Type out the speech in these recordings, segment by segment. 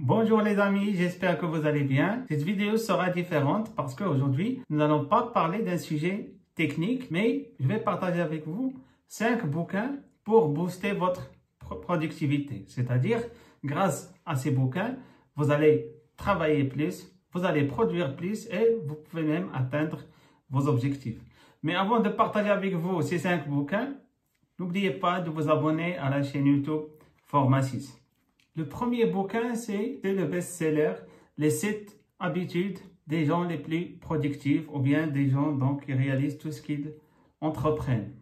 Bonjour les amis, j'espère que vous allez bien. Cette vidéo sera différente parce qu'aujourd'hui, nous n'allons pas parler d'un sujet technique, mais je vais partager avec vous 5 bouquins pour booster votre productivité. C'est-à-dire, grâce à ces bouquins, vous allez travailler plus, vous allez produire plus et vous pouvez même atteindre vos objectifs. Mais avant de partager avec vous ces 5 bouquins, n'oubliez pas de vous abonner à la chaîne YouTube Format 6. Le premier bouquin, c'est le best-seller, les 7 habitudes des gens les plus productifs ou bien des gens donc, qui réalisent tout ce qu'ils entreprennent.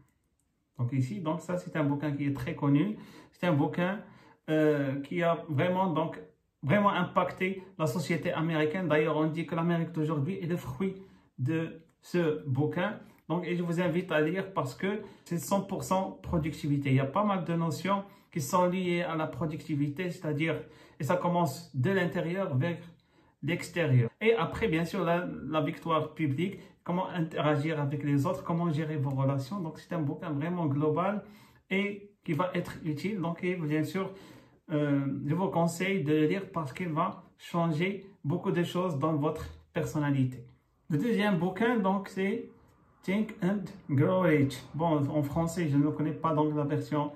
Donc ici, donc ça c'est un bouquin qui est très connu. C'est un bouquin qui a vraiment impacté la société américaine. D'ailleurs, on dit que l'Amérique d'aujourd'hui est le fruit de ce bouquin. Donc, et je vous invite à lire parce que c'est 100% productivité. Il y a pas mal de notions qui sont liées à la productivité, c'est-à-dire, et ça commence de l'intérieur vers l'extérieur. Et après, bien sûr, la victoire publique, comment interagir avec les autres, comment gérer vos relations. Donc, c'est un bouquin vraiment global et qui va être utile. Donc, et bien sûr, je vous conseille de le lire parce qu'il va changer beaucoup de choses dans votre personnalité. Le deuxième bouquin, donc, c'est Think and Grow Rich. Bon, en français, je ne connais pas donc la version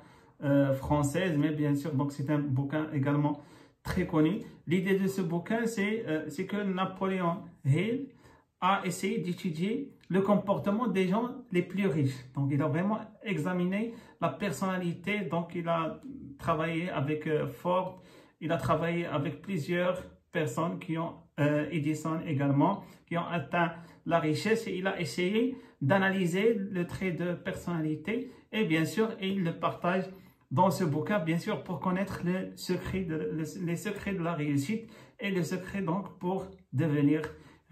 française, mais bien sûr, donc c'est un bouquin également très connu. L'idée de ce bouquin, c'est que Napoléon Hill a essayé d'étudier le comportement des gens les plus riches. Donc, il a vraiment examiné la personnalité. Donc, il a travaillé avec Ford, il a travaillé avec plusieurs personnes qui ont, Edison également, qui ont atteint la richesse et il a essayé d'analyser le trait de personnalité et bien sûr, il le partage dans ce bouquin, bien sûr, pour connaître les secrets de la réussite et le secret donc pour devenir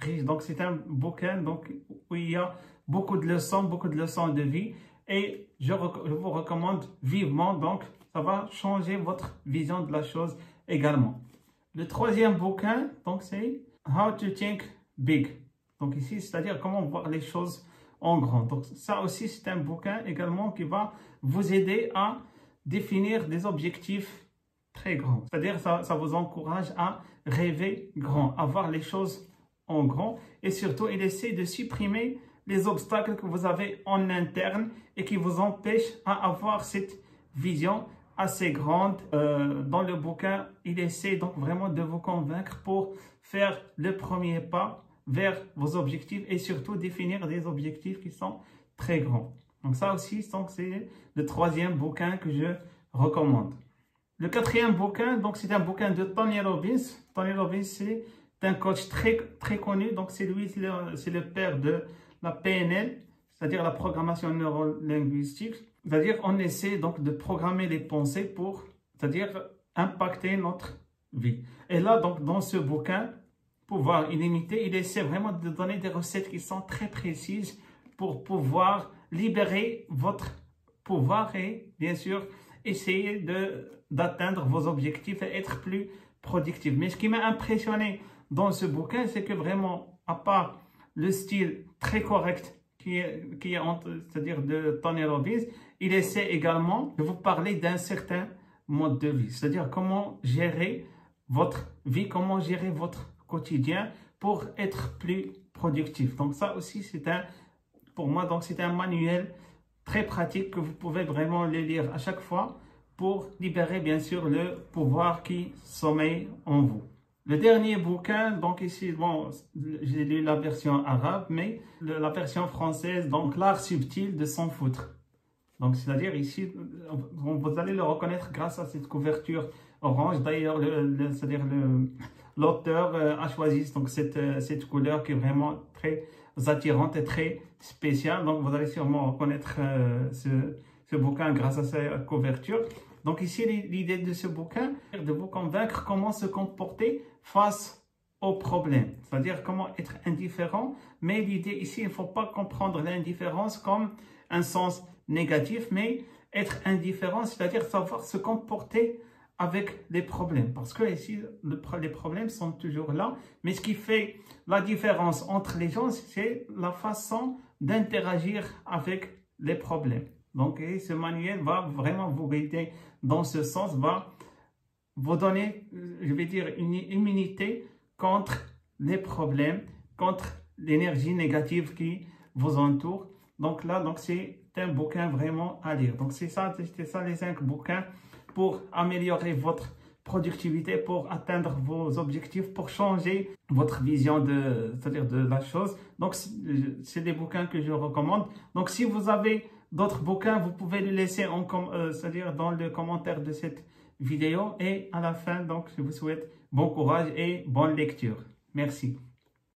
riche. Donc, c'est un bouquin donc, où il y a beaucoup de leçons de vie et je vous recommande vivement. Donc, ça va changer votre vision de la chose également. Le troisième bouquin, donc, c'est How to Think Big. Donc, ici, c'est-à-dire comment voir les choses en grand. Donc, ça aussi, c'est un bouquin également qui va vous aider à définir des objectifs très grands. C'est-à-dire, ça vous encourage à rêver grand, à voir les choses en grand. Et surtout, il essaie de supprimer les obstacles que vous avez en interne et qui vous empêchent à avoir cette vision assez grande. Dans le bouquin, il essaie donc vraiment de vous convaincre pour faire le premier pas vers vos objectifs et surtout définir des objectifs qui sont très grands. Donc ça aussi, c'est le troisième bouquin que je recommande. Le quatrième bouquin, donc c'est un bouquin de Tony Robbins. Tony Robbins, c'est un coach très connu. Donc c'est lui, c'est le père de la PNL, c'est-à-dire la programmation neurolinguistique. C'est-à-dire on essaie donc de programmer les pensées pour, c'est-à-dire impacter notre vie. Et là, donc dans ce bouquin, Pouvoir illimité, il essaie vraiment de donner des recettes qui sont très précises pour pouvoir libérer votre pouvoir et bien sûr essayer d'atteindre vos objectifs et être plus productif. Mais ce qui m'a impressionné dans ce bouquin, c'est que vraiment, à part le style très correct c'est-à-dire de Tony Robbins, il essaie également de vous parler d'un certain mode de vie, c'est-à-dire comment gérer votre vie, comment gérer votre quotidien pour être plus productif. Donc ça aussi, pour moi, donc c'est un manuel très pratique que vous pouvez vraiment le lire à chaque fois pour libérer bien sûr le pouvoir qui sommeille en vous. Le dernier bouquin, donc ici, bon, j'ai lu la version arabe, mais la version française, donc l'art subtil de s'en foutre. Donc c'est-à-dire ici, vous allez le reconnaître grâce à cette couverture orange. D'ailleurs, l'auteur a choisi donc cette couleur qui est vraiment très attirante et très spéciale. Donc, vous allez sûrement reconnaître ce bouquin grâce à sa couverture. Donc, ici, l'idée de ce bouquin est de vous convaincre comment se comporter face aux problèmes. C'est-à-dire comment être indifférent. Mais l'idée ici, il ne faut pas comprendre l'indifférence comme un sens négatif, mais être indifférent, c'est-à-dire savoir se comporter avec les problèmes. Parce que ici, les problèmes sont toujours là. Mais ce qui fait la différence entre les gens, c'est la façon d'interagir avec les problèmes. Donc, ce manuel va vraiment vous aider dans ce sens, va vous donner, je vais dire, une immunité contre les problèmes, contre l'énergie négative qui vous entoure. Donc là, c'est un bouquin vraiment à lire. Donc c'était ça les 5 bouquins pour améliorer votre productivité, pour atteindre vos objectifs, pour changer votre vision c'est-à-dire de la chose. Donc c'est des bouquins que je recommande. Donc si vous avez d'autres bouquins, vous pouvez les laisser c'est-à-dire dans le commentaire de cette vidéo. Et à la fin, donc je vous souhaite bon courage et bonne lecture. Merci.